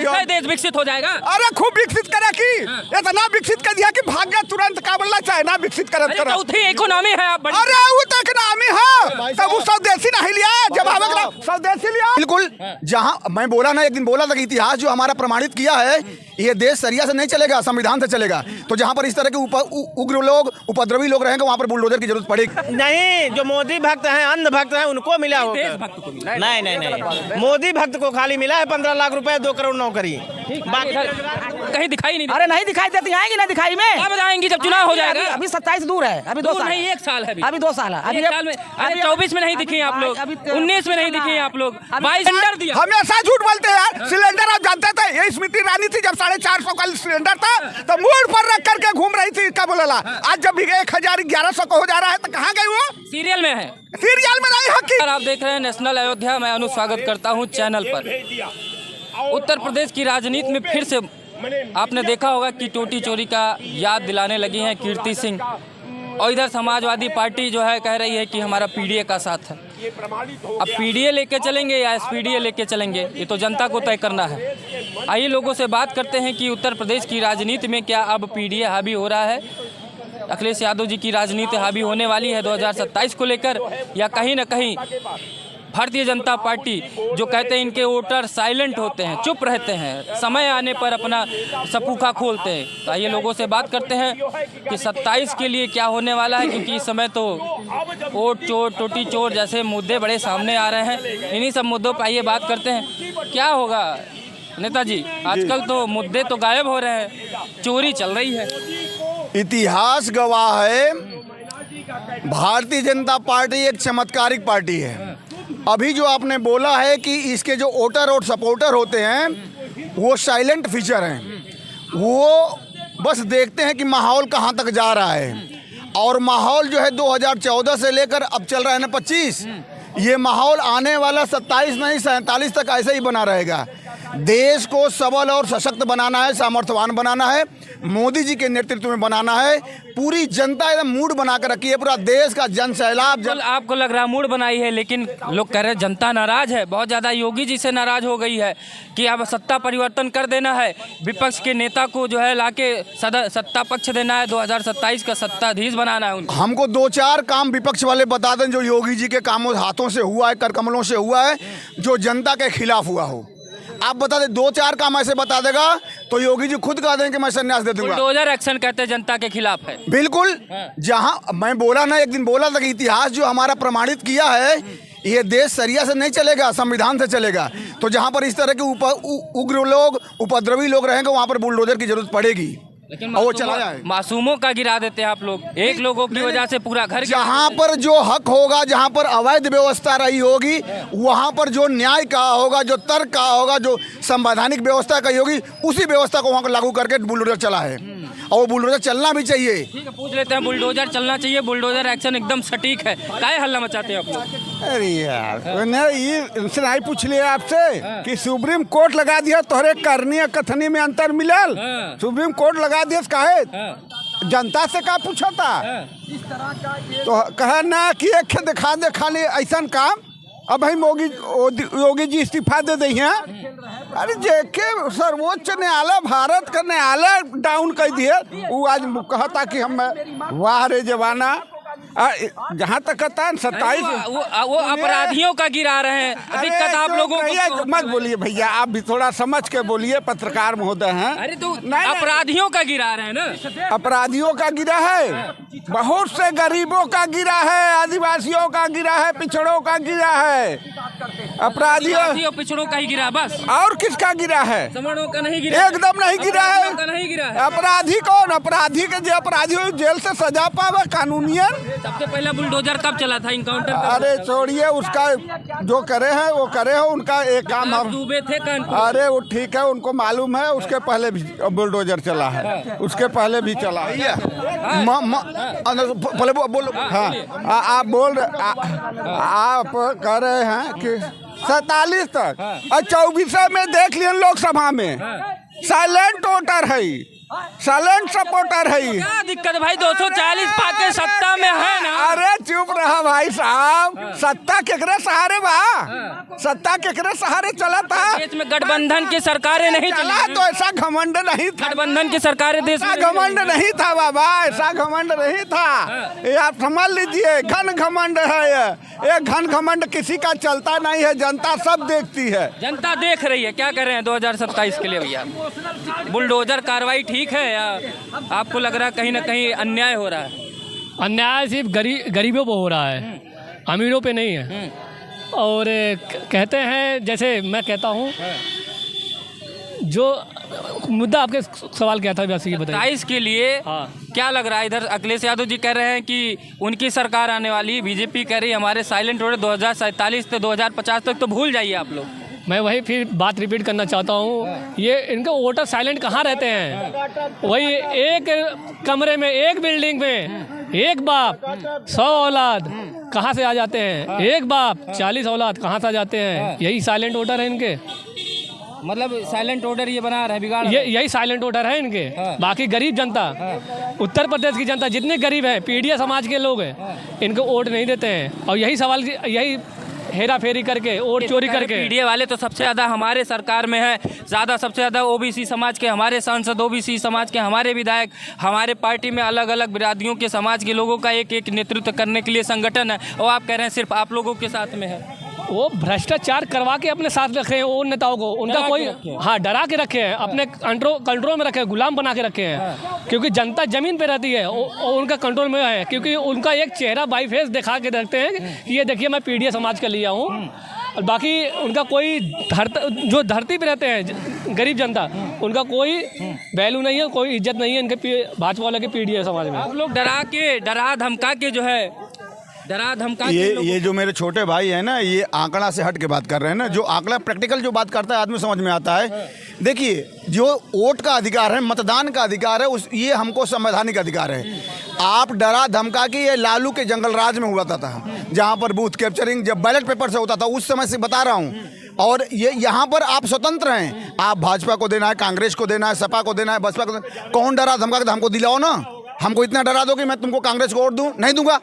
लगता है देश विकसित हो जाएगा? अरे खूब विकसित करे की इतना विकसित कर दिया कि भाग गया तुरंत। का बोलना चाहे ना विकसित करत कर। चौथी इकोनॉमी है आप। अरे वो तो इकोनॉमी है, तब वो स्वदेशी नहीं लिया जब हम स्वदेशी लिया। बिल्कुल, जहाँ मैं बोला ना, एक दिन बोला था कि इतिहास जो हमारा प्रमाणित किया है, ये देश सरिया से नहीं चलेगा, संविधान से चलेगा। तो जहाँ पर इस तरह के उग्र लोग, उपद्रवी लोग रहेंगे, वहाँ पर बुलडोजर की जरूरत पड़ेगी। नहीं, जो मोदी भक्त हैं, अंध भक्त हैं, उनको मिला होगा। देशभक्त को मिला। नहीं, मोदी भक्त को खाली मिला है 15 लाख रुपए, 2 करोड़ नौकरी। बाकी कहीं दिखाई नहीं। अरे नहीं दिखाई देती, आएंगी ना दिखाई में। अब आएंगी जब चुनाव हो जाएगा। अभी 27 दूर है, अभी 2 साल नहीं, 1 साल है। अभी 2 साल है। अभी 24 में नहीं दिखे आप लोग, 19 में नहीं दिखे आप लोग। 22 सिलेंडर दिया। हमेशा झूठ बोलते हैं यार। सिलेंडर आप जानते थे, ये स्मृति ईरानी थी जब 450 का सिलेंडर था तो मूड पर रख करके घूम रही थी। क्या बोला, आज जब 1100 को हो जा रहा है तो कहाँ गई वो? सीरियल में है, सीरियल में नहीं है। आप देख रहे हैं नेशनल अयोध्या। मैं स्वागत करता हूं चैनल पर। उत्तर प्रदेश की राजनीति में फिर से आपने देखा होगा कि टोटी चोरी का याद दिलाने लगी हैं कीर्ति सिंह, और इधर समाजवादी पार्टी जो है कह रही है कि हमारा पीडीए का साथ है। अब पीडीए लेके चलेंगे या एसपीडीए लेके चलेंगे, ये तो जनता को तय करना है। आइए लोगों से बात करते हैं कि उत्तर प्रदेश की राजनीति में क्या अब पीडीए हावी हो रहा है, अखिलेश यादव जी की राजनीति हावी होने वाली है 2027 को लेकर, या कहीं ना कहीं भारतीय जनता पार्टी जो कहते हैं इनके वोटर साइलेंट होते हैं, चुप रहते हैं, समय आने पर अपना सपूखा खोलते हैं। तो आइए लोगों से बात करते हैं कि 27 के लिए क्या होने वाला है, क्योंकि इस समय तो वोट चोर, टोटी चोर जैसे मुद्दे बड़े सामने आ रहे हैं। इन्हीं सब मुद्दों पर आइए बात करते हैं। क्या होगा नेताजी, आजकल तो मुद्दे तो गायब हो रहे हैं, चोरी चल रही है। इतिहास गवाह है, भारतीय जनता पार्टी एक चमत्कारिक पार्टी है। अभी जो आपने बोला है कि इसके जो वोटर और सपोर्टर होते हैं वो साइलेंट फीचर हैं, वो बस देखते हैं कि माहौल कहाँ तक जा रहा है। और माहौल जो है 2014 से लेकर अब चल रहा है ना 25, ये माहौल आने वाला 27 नहीं 47 तक ऐसे ही बना रहेगा। देश को सबल और सशक्त बनाना है, सामर्थ्यवान बनाना है, मोदी जी के नेतृत्व में बनाना है। पूरी जनता एकदम मूड बना कर रखी है, पूरा देश का जन सैलाब। आपको लग रहा मूड बनाई है, लेकिन लोग कह रहे हैं जनता नाराज है, बहुत ज़्यादा योगी जी से नाराज हो गई है कि अब सत्ता परिवर्तन कर देना है, विपक्ष के नेता को जो है लाके सत्ता पक्ष देना है, 2027 का सत्ताधीश बनाना है उनको। हमको 2-4 काम विपक्ष वाले बता दें जो योगी जी के कामों हाथों से हुआ है, कर कमलों से हुआ है, जो जनता के खिलाफ हुआ हो। आप बता दें 2-4 काम ऐसे बता देगा तो योगी जी खुद कह दें कि मैं संन्यास दे दूंगा। बुलडोजर एक्शन कहते हैं जनता के खिलाफ है। बिल्कुल, जहां मैं बोला ना, एक दिन बोला था कि इतिहास जो हमारा प्रमाणित किया है, ये देश सरिया से नहीं चलेगा, संविधान से चलेगा। तो जहां पर इस तरह के उग्र लोग, उपद्रवी लोग रहेंगे, वहां पर बुलडोजर की जरूरत पड़ेगी। लेकिन वो चला जाए। मासूमों का गिरा देते हैं आप लोग, एक लोगों की वजह से पूरा घर। जहाँ पर जो हक होगा, जहाँ पर अवैध व्यवस्था रही होगी, वहाँ पर जो न्याय का होगा, जो तर्क का होगा, जो संवैधानिक व्यवस्था का होगी, उसी व्यवस्था को वहाँ को लागू करके बुलडोजर चला है, और वो बुलडोजर चलना भी चाहिए। ठीक है, पूछ लेते हैं, बुलडोजर चलना चाहिए, बुलडोजर एक्शन एकदम सटीक है, काहे हल्ला मचाते हैं आप लोग? अरे यार, ये इनसे नहीं पूछ लिया आपसे कि सुप्रीम कोर्ट लगा दिया, तोहरे करनी और कथनी में अंतर मिलल। सुप्रीम कोर्ट लगा दिया, काहे जनता से का पूछा था? तो कहे ना कि एक दिखा दे खाली ऐसा काम। अब भाई योगी जी इस्तीफा दे दी हैं। अरे जेके सर्वोच्च न्यायालय, भारत का न्यायालय डाउन कर दिए, वो आज कहता कि हम वाह रे जवाना। जहाँ तक कहता है 27 वो अपराधियों का गिरा रहे हैं। दिक्कत आप लोगों को मत बोलिए भैया, आप भी थोड़ा समझ के बोलिए, पत्रकार महोदय हैं। अरे तो अपराधियों का गिरा रहे हैं ना। अपराधियों का गिरा है, बहुत से गरीबों का गिरा है, आदिवासियों का गिरा है, पिछड़ों का गिरा है। अपराधियों पिछड़ों का ही गिरा बस, और किसका गिरा है? सवर्णों का नहीं गिरा, एकदम नहीं गिरा है। नहीं गिरा है। अपराधी कौन? अपराधी के जो अपराधी जेल से सजा पावे कानूनियन। सबसे पहला बुलडोजर कब चला था? इनकाउंटर। अरे छोड़िए, उसका जो करे हैं वो करे हैं, उनका एक काम हम डूबे थे कानपुर। अरे वो ठीक है, उनको मालूम है, उसके पहले भी बुलडोजर चला है, उसके पहले भी चला है। बोलो हाँ, आप बोल रहे, आप कह रहे हैं कि 47 तक और 24 में देख लिया लोकसभा में साइलेंट वोटर है। साइलेंट सपोर्टर है ये। क्या दिक्कत है भाई, 240 पाके सत्ता में है ना। अरे चुप रहा भाई साहब, सत्ता केकरे सहारे बा, सत्ता केकरे सहारे चला था। देश में गठबंधन की सरकारें नहीं चला चली, तो ऐसा घमंड नहीं था, गठबंधन की सरकारें देश ऐसा में घमंड नहीं था बाबा, ऐसा घमंड नहीं था। ये आप समझ लीजिए, घन घमंड है ये घन घमंड किसी का चलता नहीं है, जनता सब देखती है। जनता देख रही है। क्या कर रहे हैं 2027 के लिए भैया? बुलडोजर कार्रवाई ठीक है या आपको लग रहा है कहीं ना कहीं अन्याय हो रहा है? अन्याय सिर्फ गरीबों पे हो रहा है, अमीरों पे नहीं है। और कहते हैं, जैसे मैं कहता हूँ, जो मुद्दा आपके सवाल क्या था वैसे ये बताइए। 27 के लिए क्या लग रहा है? इधर अखिलेश यादव जी कह रहे हैं कि उनकी सरकार आने वाली, बीजेपी कह रही है हमारे साइलेंट ऑर्डर 2047 से 2050 तक तो भूल जाइए आप लोग। मैं वही फिर बात रिपीट करना चाहता हूँ, ये इनके वोटर साइलेंट कहाँ रहते हैं? वही एक कमरे में, एक बिल्डिंग में एक बाप 100 औलाद कहाँ से आ जाते हैं? एक बाप 40 औलाद कहाँ से आ जाते हैं? यही साइलेंट वोटर है इनके। मतलब साइलेंट ऑर्डर ये बना रहा है, बिगाड़ ये यही साइलेंट वोटर है इनके। बाकी गरीब जनता, उत्तर प्रदेश की जनता जितने गरीब है, पीढ़िया समाज के लोग हैं, इनको वोट नहीं देते हैं। और यही सवाल, यही हेरा फेरी करके, वोट चोरी करके। पीडीए वाले तो सबसे ज़्यादा हमारे सरकार में है, ज़्यादा सबसे ज़्यादा ओबीसी समाज के हमारे सांसद, ओबीसी समाज के हमारे विधायक, हमारे पार्टी में अलग अलग बिरादरियों के समाज के लोगों का एक एक नेतृत्व करने के लिए संगठन है, और आप कह रहे हैं सिर्फ आप लोगों के साथ में है। वो भ्रष्टाचार करवा के अपने साथ रखे हैं उन नेताओं को, उनका कोई, हाँ, डरा के रखे हैं, अपने कंट्रोल में रखे हैं, गुलाम बना के रखे हैं। क्योंकि जनता जमीन पे रहती है और उनका कंट्रोल में है, क्योंकि उनका एक चेहरा बाई फेस दिखा के रखते हैं कि ये देखिए मैं पीडीए समाज का लिया हूँ। और बाकी उनका कोई जो धरती पे रहते हैं गरीब जनता, उनका कोई वैल्यू नहीं है, कोई इज्जत नहीं है इनके भाजपा वाले के पीडीए समाज में। आप लोग डरा धमका के जो है, डरा धमका ये जो मेरे छोटे भाई है ना, ये आंकड़ा से हट के बात कर रहे हैं ना। जो आंकड़ा प्रैक्टिकल जो बात करता है आदमी समझ में आता है। देखिए, जो वोट का अधिकार है, मतदान का अधिकार है, ये हमको संवैधानिक अधिकार है। आप डरा धमका के, ये लालू के जंगल राज में हुआ था जहाँ पर बूथ कैप्चरिंग जब बैलेट पेपर से होता था, उस समय से बता रहा हूँ। और ये यहाँ पर आप स्वतंत्र हैं, आप भाजपा को देना है, कांग्रेस को देना है, सपा को देना है, बसपा को देना है। कौन डरा धमका के हमको दिलाओ ना। हमको इतना डरा दो कि मैं तुमको कांग्रेस को वोट दूँ, नहीं दूंगा,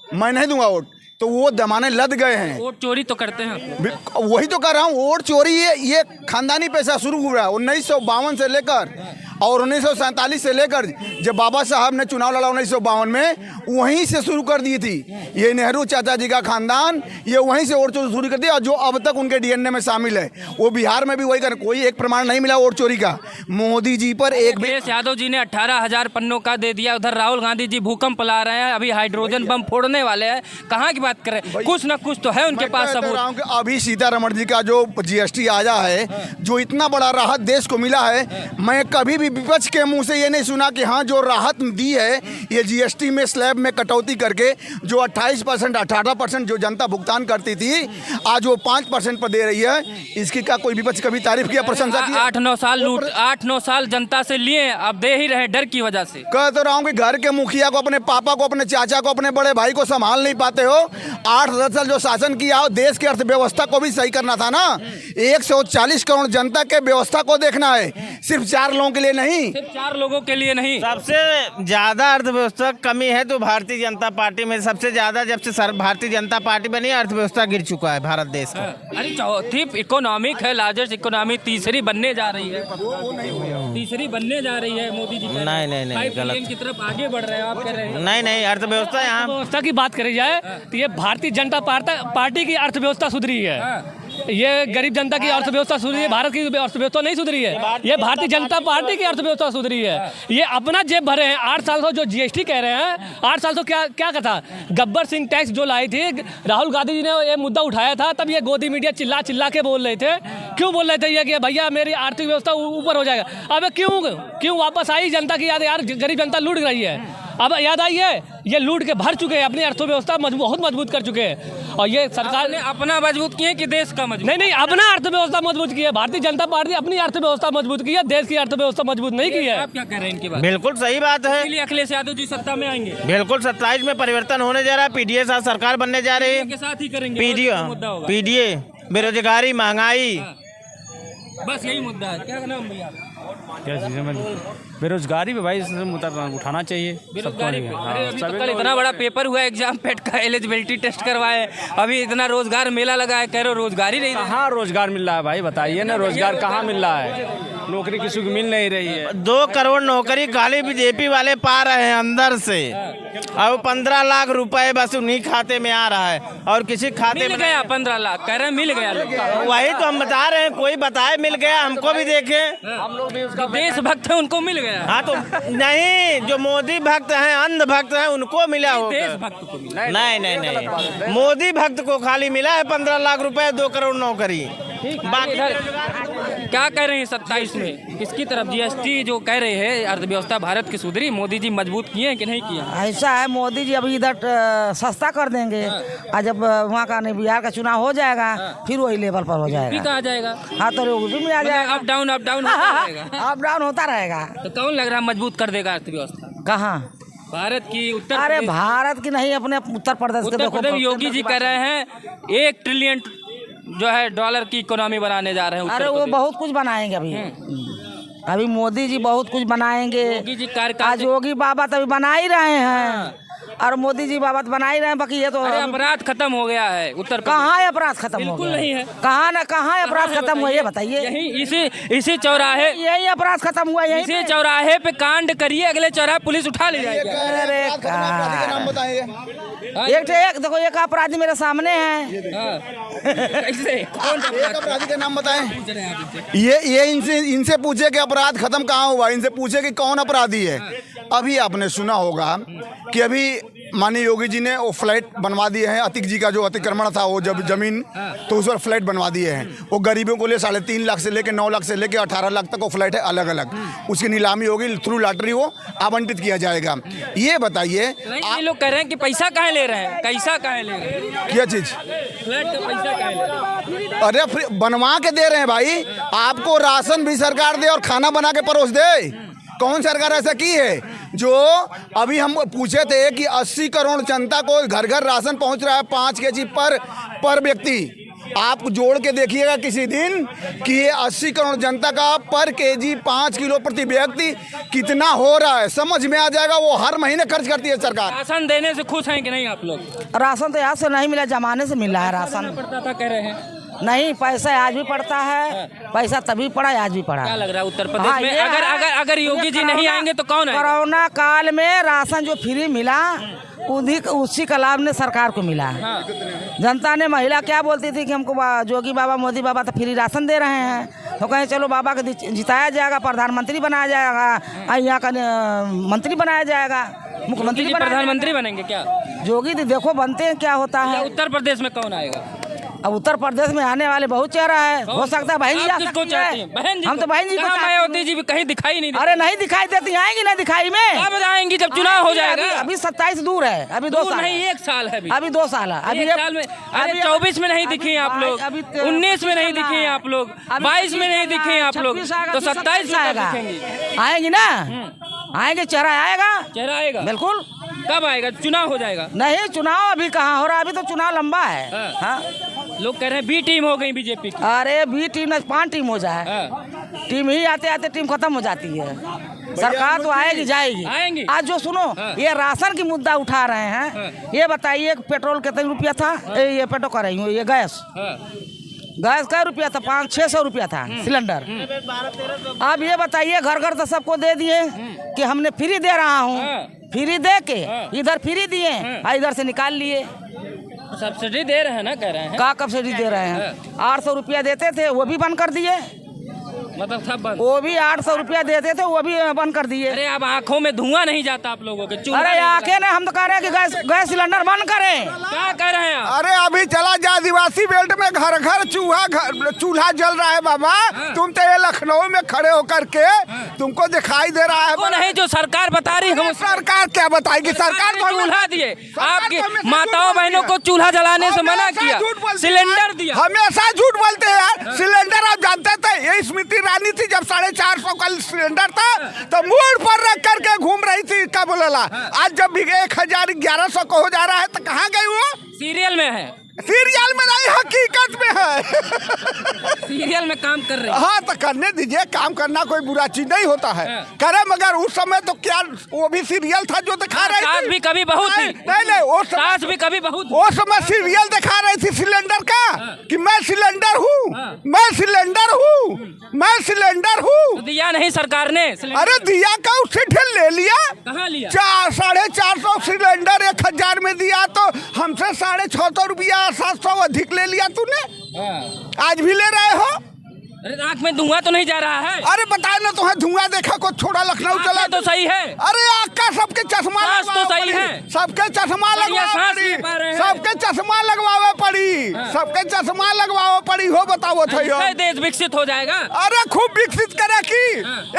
मैं नहीं दूंगा वोट। तो वो दमाने लद गए हैं। वोट चोरी तो करते हैं, वही तो कर रहा हूँ। वोट चोरी ये खानदानी पैसा शुरू हुआ 1952 से लेकर और 1947 से लेकर जब बाबा साहब ने चुनाव लड़ा 1952 में, वहीं से शुरू कर दी थी। ये नेहरू चाचा जी का खानदान, ये वहीं से वोट चोरी शुरू कर दिया। और जो अब तक उनके डीएनए में शामिल है, वो बिहार में भी वही कर। कोई एक प्रमाण नहीं मिला वोट चोरी का मोदी जी पर। एक अखिलेश यादव जी ने 18,000 पन्नों का दे दिया। उधर राहुल गांधी जी भूकंप ला रहे हैं, अभी हाइड्रोजन बम फोड़ने वाले हैं। कहाँ की बात करें? कुछ ना कुछ तो है उनके पास सबूत। अभी सीतारमण जी का जो जीएसटी आया है, जो इतना बड़ा राहत देश को मिला है, मैं कभी भी विपक्ष के मुंह से ये नहीं सुना कि हाँ जो राहत दी है ये जीएसटी में स्लैब में कटौती करके जो 28% 18% जो जनता भुगतान करती थी, आज वो 5% पर दे रही है। इसकी का कोई विपक्ष कभी तारीफ किया, प्रशंसा की? 8-9 साल लूट, 8-9 साल जनता से लिए, अब दे ही रहे डर की वजह से। कह तो रहा हूँ कि घर के मुखिया को, अपने पापा को, अपने चाचा को, अपने बड़े भाई को संभाल नहीं पाते हो। 8-10 साल जो शासन किया हो, देश की अर्थव्यवस्था को भी सही करना था ना। 140 करोड़ जनता के व्यवस्था को देखना है, सिर्फ 4 लोगों के लिए नहीं, सिर्फ 4 लोगों के लिए नहीं। सबसे ज़्यादा अर्थव्यवस्था कमी है तो भारतीय जनता पार्टी में सबसे ज़्यादा, जब से भारतीय जनता पार्टी बनी अर्थव्यवस्था गिर चुका है भारत देश का। अरे चौथी इकोनॉमिक है, लार्जेस्ट इकोनॉमी, तीसरी बनने जा रही है, तीसरी बनने जा रही है मोदी जी। नहीं गलत की तरफ आगे बढ़ रहे हैं, आप कह रहे हैं। नहीं, अर्थव्यवस्था यहाँ अर्थव्यवस्था की बात करी जाए तो ये भारतीय जनता पार्टी की अर्थव्यवस्था सुधरी है। ये गरीब जनता की अर्थव्यवस्था सुधरी है, भारत की अर्थव्यवस्था नहीं सुधरी है। ये भारतीय जनता पार्टी की अर्थव्यवस्था सुधरी है। ये अपना जेब भरे हैं। 8 साल से जो जीएसटी कह रहे हैं, 8 साल से क्या कहा? गब्बर सिंह टैक्स जो लाई थी, राहुल गांधी जी ने ये मुद्दा उठाया था, तब ये गोदी मीडिया चिल्ला के बोल रहे थे। क्यों बोल रहे थे ये कि भैया मेरी आर्थिक व्यवस्था ऊपर हो जाएगा? अब क्यों वापस आई जनता की याद? यार गरीब जनता लूट रही है। अब याद आई है, ये लूट के भर चुके हैं, अपनी अर्थव्यवस्था बहुत मजबूत कर चुके हैं। और ये सरकार ने अपना मजबूत किए कि देश का मजबूत? नहीं, अपना अर्थव्यवस्था मजबूत की है। भारतीय जनता पार्टी अपनी अर्थव्यवस्था मजबूत की है, देश की अर्थव्यवस्था मजबूत नहीं की है। आप क्या कह रहे हैं इनकी बात? बिल्कुल सही बात है। इसलिए अखिलेश यादव जी सत्ता में आएंगे। बिल्कुल 27 में परिवर्तन होने जा रहा है, पीडीए साथ सरकार बनने जा रही है। के साथ ही करेंगे। पीडीए, बेरोजगारी, महंगाई, बस यही मुद्दा है। क्या नाम भैया? क्या चीज़ें में बेरोजगारी पे भाई उठाना चाहिए बेरोजगारी पे। अरे अभी तो कल इतना बड़ा पेपर हुआ एग्जाम पेट का, एलिजिबिलिटी टेस्ट करवाए, अभी इतना रोजगार मेला लगा है, कह रहे रोजगारी नहीं। कहाँ रोजगार मिल रहा है भाई, बताइए ना, रोजगार कहाँ मिल रहा है, नौकरी किसी को मिल नहीं रही है। 2 करोड़ नौकरी खाली बीजेपी वाले पा रहे हैं अंदर से, और 15 लाख रुपए बस उन्हीं खाते में आ रहा है, और किसी खाते मिल में गया 15 लाख, कह रहे मिल गया लोग। वही तो हम बता रहे हैं, कोई बताए मिल गया, हमको भी देखे। हम लोग भी उसका देशभक्त है, उनको मिल गया। हाँ तो नहीं, जो मोदी भक्त हैं, अंध भक्त हैं, उनको मिला होगा। देशभक्त को मिला। नहीं, मोदी भक्त को खाली मिला है 15 लाख रुपए, 2 करोड़ नौकरी। बाकी इधर क्या कह रहे हैं 27 में, किसकी तरफ? जीएसटी जो कह रहे हैं अर्थव्यवस्था भारत की सुधरी, मोदी जी मजबूत किए हैं कि नहीं किए? ऐसा है, मोदी जी अभी इधर सस्ता कर देंगे, और जब वहाँ का नहीं बिहार का चुनाव हो जाएगा फिर वही लेवल पर हो जाएगा। आ जाएगा। हाँ तो यूपी में आ जाएगा। अप डाउन होता रहेगा। अप डाउन होता रहेगा। तो कौन लग रहा है मजबूत कर देगा अर्थव्यवस्था कहाँ? भारत की? उत्तर अरे प्रदेश। भारत की नहीं, अपने उत्तर प्रदेश के उत्तर देखो। प्रदेश योगी जी कह रहे हैं 1 ट्रिलियन जो है डॉलर की इकोनॉमी बनाने जा रहे हैं। अरे वो बहुत कुछ बनाएंगे अभी मोदी जी बहुत कुछ बनाएंगे। योगी जी कार्यकाल आज योगी बाबा तो अभी बना ही रहे हैं, और मोदी जी बाबा तो बना ही रहे हैं। बाकी ये तो अरे अपराध खत्म हो गया है उत्तर प्रदेश। कहाँ है अपराध खत्म हो बिल्कुल गया? नहीं है। कहाँ है अपराध खत्म हुआ, ये बताइए। यही इसी चौराहे, यही अपराध खत्म हुआ यही इसी चौराहे पे कांड करिए, अगले चौराहे पुलिस उठा ले जाएगी। अरे नाम बताइए। एक देखो, एक अपराधी मेरे सामने है। कैसे? कौन सा एक अपराधी का नाम बताएं। ये इनसे पूछे कि अपराध खत्म कहाँ हुआ, इनसे पूछे कि कौन अपराधी है। अभी आपने सुना होगा कि अभी माननीय योगी जी ने वो फ्लैट बनवा दिए हैं, अतिक जी का जो अतिक्रमण था वो जब जमीन, तो उस पर फ्लैट बनवा दिए हैं। वो गरीबों को लिए 3.5 लाख से लेकर 9 लाख से लेकर 18 लाख तक वो फ्लैट है, अलग अलग। उसकी नीलामी होगी, थ्रू लॉटरी वो आवंटित किया जाएगा। ये बताइए ये लोग कह रहे हैं कि पैसा कहाँ ले रहे हैं, कैसा कहाँ ले रहे हैं, क्या चीज़? फ्लैट का पैसा कहाँ ले रहे हैं? अरे फिर बनवा के दे रहे हैं भाई, आपको राशन भी सरकार दे और खाना बना के परोस दे। कौन सरकार ऐसा की है? जो अभी हम पूछे थे कि 80 करोड़ जनता को घर घर राशन पहुंच रहा है 5 केजी पर व्यक्ति। आप जोड़ के देखिएगा किसी दिन कि ये 80 करोड़ जनता का पर केजी 5 किलो प्रति व्यक्ति कितना हो रहा है, समझ में आ जाएगा। वो हर महीने खर्च करती है सरकार। राशन देने से खुश हैं कि नहीं आप लोग? राशन तो यहाँ से नहीं मिला, जमाने से मिला है राशन। पड़ता था कह रहे हैं। नहीं, पैसा आज भी पड़ता है, पैसा तभी पड़ा, आज भी पड़ा। क्या लग रहा है उत्तर प्रदेश हाँ, में ये अगर योगी जी नहीं आएंगे तो कौन आएगा? कोरोना काल में राशन जो फ्री मिला उसी का लाभ ने सरकार को मिला। जनता ने, महिला क्या बोलती थी कि हमको योगी बाबा मोदी बाबा तो फ्री राशन दे रहे हैं, तो कहें चलो बाबा को जिताया जाएगा, प्रधानमंत्री बनाया जाएगा, यहाँ का मंत्री बनाया जाएगा, मुख्यमंत्री प्रधानमंत्री बनेंगे क्या योगी? देखो बनते हैं क्या होता है। उत्तर प्रदेश में कौन आएगा? अब उत्तर प्रदेश में आने वाले बहुत चेहरा है, हो सकता है बहन जी आ आप किसको सकती चाहती है। हैं? बहन जी हम तो बहन जी को चाहते हैं। मायावती जी भी कहीं दिखाई नहीं देती। अरे नहीं दिखाई देती, आएंगी ना दिखाई में। कब आएंगी? जब चुनाव हो जाएगा। अभी 27 दूर है, अभी 2 साल नहीं, 1 साल है अभी 2 साल है। अभी एक साल में। अरे 24 में नहीं दिखी आप लोग, 19 में नहीं दिखे आप लोग, 22 में नहीं दिखे आप लोग, तो 27 में आएगा। दिखेंगी। आएंगी ना, आएंगे, चेहरा आएगा, चेहरा आएगा बिल्कुल। कब आएगा? चुनाव हो जाएगा। नहीं, चुनाव अभी कहाँ हो रहा, अभी तो चुनाव लंबा है। हाँ। लोग कह रहे हैं बी टीम हो गई बीजेपी की। अरे बी टीम ना 5 टीम हो जाए, टीम ही आते आते टीम खत्म हो जाती है। सरकार तो आएगी जाएगी। आएंगी। आज जो सुनो, ये राशन की मुद्दा उठा रहे हैं, ये बताइए पेट्रोल कितने रुपया था? ये पेट्रोल कर रही हूँ, ये गैस क्या रुपया था? 500-600 रुपया था सिलेंडर। अब ये बताइए, घर घर तो सबको दे दिए कि हमने फ्री दे रहा हूँ, फ्री दे के इधर फ्री दिए और इधर से निकाल लिए। सब्सिडी दे रहे हैं ना, कह रहे हैं। का सब्सिडी दे रहे हैं? 800 रुपया देते थे, वो भी बंद कर दिए। मतलब सब बंद। वो भी 800 रुपया देते थे, वो भी बंद कर दिए। अरे अब आंखों में धुआं नहीं जाता आप लोगों के? अरे आके ना, हम तो कह रहे हैं कि गैस सिलेंडर बंद करें। क्या कह रहे हैं आप? अरे अभी चला जा, आदिवासी बेल्ट में घर घर चूल्हा जल रहा है बाबा। तुम तो ये लखनऊ में खड़े होकर के तुमको दिखाई दे रहा है। वो नहीं जो सरकार बता रही है, सरकार क्या बताएगी? सरकार को चूल्हा दिए, आपकी माताओं बहनों को चूल्हा जलाने से मना किया, सिलेंडर दिया। हमेशा झूठ बोलते हैं यार। सिलेंडर आप जानते थे, ये स्मृति ईरानी थी जब 450 का सिलेंडर था तो मुंह पर रख करके घूम रही थी, क्या बोला। आज जब भी 1000-1100 को हो जा रहा है तो कहाँ गई वो? सीरियल में है, सीरियल में नहीं, हकीकत में है। सीरियल में काम कर रहे हैं। हाँ तो करने दीजिए, काम करना कोई बुरा चीज नहीं होता है, हाँ। करे, मगर उस समय तो क्या वो भी सीरियल था जो दिखा रही सास थी। भी कभी बहू थी। नहीं वो सास भी कभी बहू थी। वो समय सीरियल दिखा रही थी सिलेंडर का, कि मैं सिलेंडर हूँ, हाँ। मैं सिलेंडर हूँ, मैं सिलेंडर हूँ। तो दिया नहीं सरकार ने सिलेंडर? अरे दिया का उससे ढेर ले लिया, कहाँ लिया? 400-450 सिलेंडर 1000 में दिया, तो हमसे 650 रुपया 700 अधिक ले लिया तूने। हाँ। आज भी ले रहे हो। अरे आँख में धुआं तो नहीं जा रहा है? अरे बताए ना तुम्हें, धुआं देखा को छोड़ा लखनऊ चला आँखें तो सही है। अरे आँख का सबके चश्मा सांस तो लगवावे सही पड़ी। है। सबके चश्मा बढ़िया लगवावे सांस पड़ी, ले पा रहे हैं। सबके चश्मा लगवावे पड़ी, सबके चश्मा लगवावे पड़ी हो, बताओ थे इससे देश विकसित हो जाएगा। अरे खूब विकसित करे की,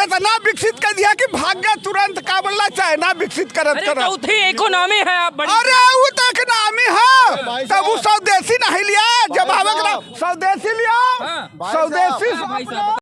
इतना विकसित कर दिया कि भाग गया तुरंत, का बोला चाइना विकसित करत अरे करत। चौथी इकोनॉमी है आप बड़ी। अरे वो तो एक नामी है, तब वो स्वदेशी नहीं लिया, जब आवे स्वदेशी लिया, हाँ। स्वदेशी हाँ, भाई साहब।